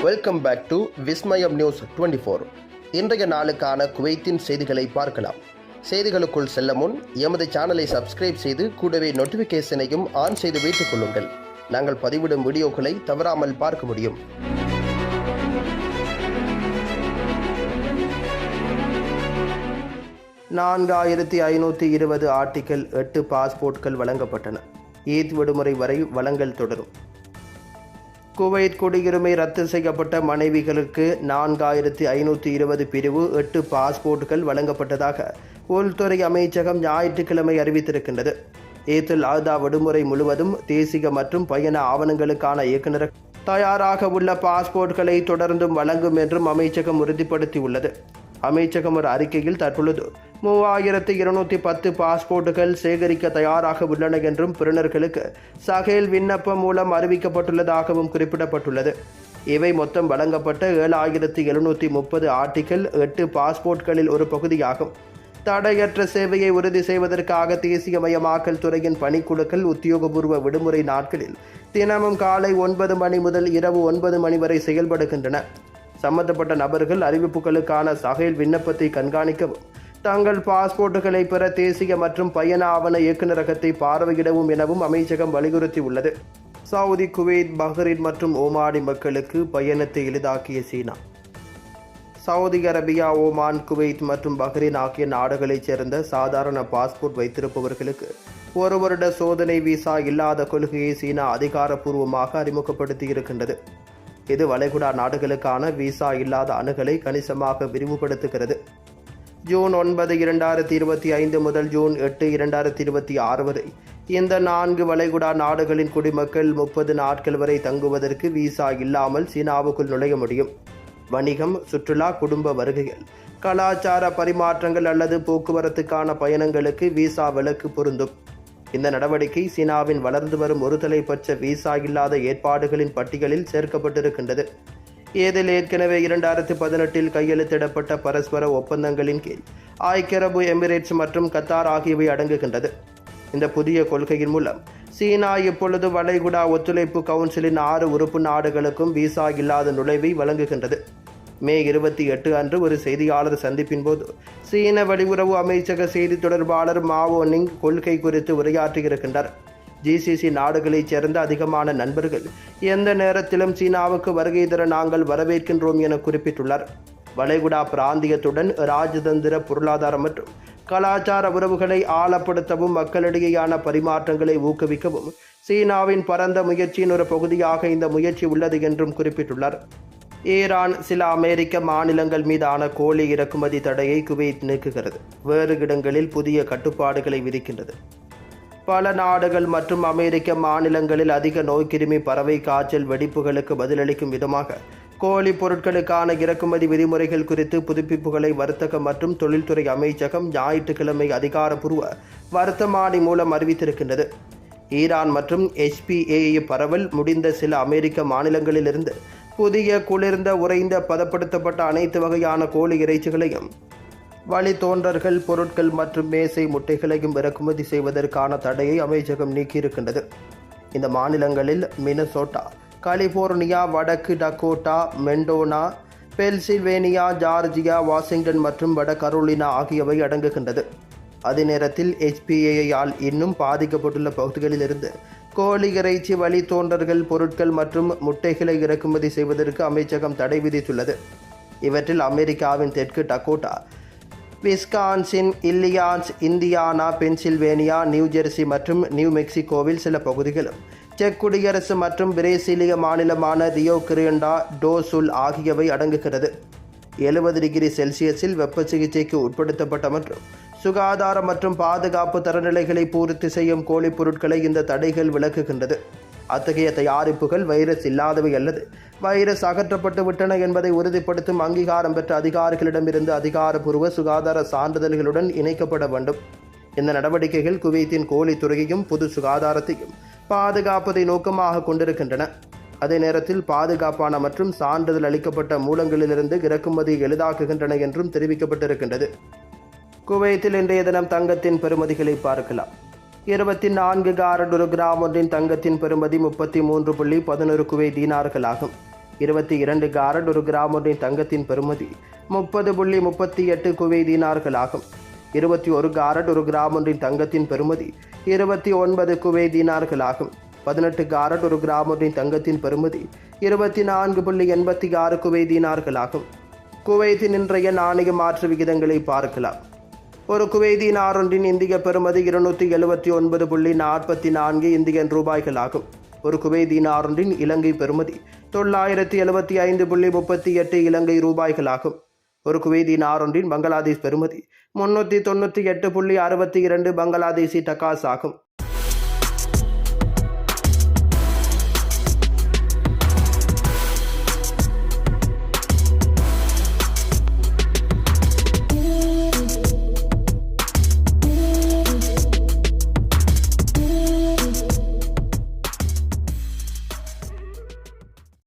Welcome back to Vismayam news 24. இன்றைய நாளுக்கான குவைத்தின் செய்திகளை பார்க்கலாம். செய்திகளுக்குள் செல்ல முன் எமது சேனலை சப்ஸ்கிரைப் செய்து கூடவே நோட்டிஃபிகேஷனையும் ஆன் செய்து வைத்துக் கொள்ளுங்கள். நாங்கள் பதிவிடும் வீடியோக்களை தவறாமல் பார்க்க முடியும். $4520 ஆர்டிக்கல் 8 பாஸ்போர்ட்கள் வழங்கப்பட்டன. ஈத் விடுமுறை வரை வழங்கல் தொடரும். குவைத் குடியுரிமை ரத்து செய்யப்பட்ட மனைவிகளுக்கு 4520 பிரிவு 8 பாஸ்போர்ட்கள் வழங்கப்பட்டதாக உள்துறை அமைச்சகம் ஞாயிற்றுக்கிழமை அறிவித்திருக்கின்றது. ஈத்துல் அத்ஹா விடுமுறை முழுவதும் தேசிய மற்றும் பயண ஆவணங்களுக்கான இயக்குநர் தயாராக உள்ள பாஸ்போர்ட்களை தொடர்ந்தும் வழங்கும் என்றும் அமைச்சகம் உறுதிப்படுத்தியுள்ளது. அமைச்சகம் ஒரு அறிக்கையில் தற்பொழுது 3210 பாஸ்போர்ட்டுகள் சேகரிக்க தயாராக உள்ளன என்றும் பெறுநர்களுக்கு சகேல் விண்ணப்பம் மூலம் அறிவிக்கப்பட்டுள்ளதாகவும் குறிப்பிடப்பட்டுள்ளது. இவை மொத்தம் வழங்கப்பட்ட 7730 ஆர்டிக்கல் 8 பாஸ்போர்ட்களில் ஒரு பகுதியாகும். தடையற்ற சேவையை உறுதி செய்வதற்காக தேசியமயமாக்கல் துறையின் பணிக்குழுக்கள் உத்தியோகபூர்வ விடுமுறை நாட்களில் தினமும் காலை 9 மணி முதல் இரவு 9 மணி வரை செயல்படுகின்றன. சம்பந்தப்பட்ட நபர்கள் அறிவிப்புகளுக்கான சகேல் விண்ணப்பத்தை கண்காணிக்கவும் தங்கள் பாஸ்போர்ட்டுகளை பெற தேசிய மற்றும் பயண ஆவண இயக்குநரகத்தை பார்வையிடவும் எனவும் அமைச்சகம் வலியுறுத்தியுள்ளது. சவுதி, குவைத், பஹ்ரைன் மற்றும் ஓமானி மக்களுக்கு பயணத்தை எளிதாக்கிய சீனா. சவுதி அரேபியா, ஓமான், குவைத் மற்றும் பஹ்ரைன் ஆகிய நாடுகளைச் சேர்ந்த சாதாரண பாஸ்போர்ட் வைத்திருப்பவர்களுக்கு ஒரு வருட சோதனை விசா இல்லாத கொள்கையை சீனா அதிகாரப்பூர்வமாக அறிமுகப்படுத்தியிருக்கின்றது. இது வளைகுடா நாடுகளுக்கான விசா இல்லாத அணுகலை கணிசமாக விரிவுபடுத்துகிறது. ஜூன் 9, 2025 முதல் ஜூன் 8, 2026 வரை இந்த 4 வளைகுடா நாடுகளின் குடிமக்கள் 30 நாட்கள் வரை தங்குவதற்கு விசா இல்லாமல் சீனாவுக்குள் நுழைய முடியும். வணிகம், சுற்றுலா, குடும்ப வருகைகள், கலாச்சார பரிமாற்றங்கள் அல்லது போக்குவரத்துக்கான பயணங்களுக்கு விசா விலக்கு பொருந்தும். இந்த நடவடிக்கை சீனாவின் வளர்ந்து வரும் ஒருதலைப்பட்ச விசா இல்லாத ஏற்பாடுகளின் பட்டியலில் சேர்க்கப்பட்டிருக்கின்றது. இதில் ஏற்கனவே 2018 கையெழுத்திடப்பட்ட பரஸ்பர ஒப்பந்தங்களின் கீழ் ஐக்கிய அரபு எமிரேட்ஸ் மற்றும் கத்தார் ஆகியவை அடங்குகின்றது. இந்த புதிய கொள்கையின் மூலம் சீனா இப்பொழுது வளைகுடா ஒத்துழைப்பு கவுன்சிலின் 6 உறுப்பு நாடுகளுக்கும் விசா இல்லாத நுழைவை வழங்குகின்றது. மே 28 அன்று ஒரு செய்தியாளர் சந்திப்பின் போது சீன வெளியுறவு அமைச்சக செய்தி தொடர்பாளர் மாவோ நிங் கொள்கை குறித்து உரையாற்றியிருக்கின்றார். ஜிசிசி நாடுகளைச் சேர்ந்த அதிகமான நண்பர்கள் எந்த நேரத்திலும் சீனாவுக்கு வருகை தர நாங்கள் வரவேற்கின்றோம் என குறிப்பிட்டுள்ளார். வளைகுடா பிராந்தியத்துடன் ராஜதந்திர, பொருளாதார மற்றும் கலாச்சார உறவுகளை ஆழப்படுத்தவும் மக்களிடையேயான பரிமாற்றங்களை ஊக்குவிக்கவும் சீனாவின் பரந்த முயற்சியின் ஒரு பகுதியாக இந்த முயற்சி உள்ளது என்றும் குறிப்பிட்டுள்ளார். ஈரான் சில அமெரிக்க மாநிலங்கள் மீதான கோழி இறக்குமதி தடையை குவைத் நீக்குகிறது. வேறு இடங்களில் புதிய கட்டுப்பாடுகளை விதிக்கின்றது. பல நாடுகள் மற்றும் அமெரிக்க மாநிலங்களில் அதிக நோய்க்கிருமி, பறவை காய்ச்சல் வெடிப்புகளுக்கு பதிலளிக்கும் விதமாக கோழி பொருட்களுக்கான இறக்குமதி விதிமுறைகள் குறித்து புதுப்பிப்புகளை வர்த்தக மற்றும் தொழில்துறை அமைச்சகம் ஞாயிற்றுக்கிழமை அதிகாரப்பூர்வ வர்த்தமானி மூலம் அறிவித்திருக்கின்றது. ஈரான் மற்றும் HPA பரவல் முடிந்த சில அமெரிக்க மாநிலங்களிலிருந்து புதிய குளிர்ந்த, உறைந்த, பதப்படுத்தப்பட்ட அனைத்து வகையான கோழி இறைச்சிகளையும் வழித்தோன்றல்கள் பொருட்கள் மற்றும் மேசை முட்டைகளையும் இறக்குமதி செய்வதற்கான தடையை அமைச்சகம் நீக்கியிருக்கின்றது. இந்த மாநிலங்களில் மினசோட்டா, கலிபோர்னியா, வடக்கு டகோட்டா, மெண்டோனா, பென்சில்வேனியா, ஜார்ஜியா, வாஷிங்டன் மற்றும் வட கரோலினா ஆகியவை அடங்குகின்றது. அதே நேரத்தில் HPA-யால் இன்னும் பாதிக்கப்பட்டுள்ள பகுதிகளிலிருந்து கோழி இறைச்சி, வழித்தோன்றல்கள் பொருட்கள் மற்றும் முட்டைகளை இறக்குமதி செய்வதற்கு அமைச்சகம் தடை விதித்துள்ளது. இவற்றில் அமெரிக்காவின் தெற்கு Dakota, Wisconsin, Illinois, Indiana, Pennsylvania, new Jersey மற்றும் நியூ மெக்சிகோவில் சில பகுதிகளும், செக் குடியரசு மற்றும் பிரேசிலிய மாநிலமான ரியோ கிராண்டே டோ சுல் ஆகியவை அடங்குகிறது. 70 டிகிரி செல்சியஸில் வெப்ப சிகிச்சைக்கு உட்படுத்தப்பட்ட மற்றும் சுகாதார மற்றும் பாதுகாப்பு தரநிலைகளை பூர்த்தி செய்யும் கோழி பொருட்களை இந்த தடைகள் விளக்குகின்றது. அத்தகைய தயாரிப்புகள் வைரஸ் இல்லாதவை அல்லது வைரஸ் அகற்றப்பட்டு விட்டன என்பதை உறுதிப்படுத்தும் அங்கீகாரம் பெற்ற அதிகாரிகளிடமிருந்து அதிகாரப்பூர்வ சுகாதார சான்றிதழ்களுடன் இணைக்கப்பட வேண்டும். இந்த நடவடிக்கைகள் குவைத்தின் கோழித்துறையையும் பொது சுகாதாரத்தையும் பாதுகாப்பதை நோக்கமாக கொண்டிருக்கின்றன. அதே நேரத்தில் பாதுகாப்பான மற்றும் சான்றிதழ் அளிக்கப்பட்ட மூலங்களிலிருந்து இறக்குமதியை எளிதாக்குகின்றன என்றும் தெரிவிக்கப்பட்டிருக்கின்றது. குவைத்தில் இன்றைய தினம் தங்கத்தின் பெறுமதிகளை பார்க்கலாம். 24 கேரட் ஒரு கிராம் ஒன்றின் தங்கத்தின் பெறுமதி 33.11 குவைத் தீனார்கள் ஆகும். 22 கேரட் 1 கிராம் ஒன்றின் தங்கத்தின் பெறுமதி 30.38 குவைத் தீனார்கள் ஆகும். 21 கேரட் 1 கிராம் ஒன்றின் தங்கத்தின் பெறுமதி 29 குவைத் தீனார்கள் ஆகும். 18 கேரட் 1 கிராம் ஒன்றின் தங்கத்தின் பெறுமதி 24.86 குவைத் தீனார்கள் ஆகும். குவைத்தின் இன்றைய நாணய மாற்று விகிதங்களை பார்க்கலாம். ஒரு குவைத் தீனார் ஒன்றின் இந்திய பெறுமதி 279.44 இந்தியன் ரூபாய்கள் ஆகும். ஒரு குவைத் தீனார் ஒன்றின் இலங்கை பெறுமதி 975.38 இலங்கை ரூபாய்கள் ஆகும். ஒரு குவைத் தீனார் ஒன்றின் பங்களாதேஷ் பெறுமதி 398.62 பங்களாதேசி டகாஸ் ஆகும்.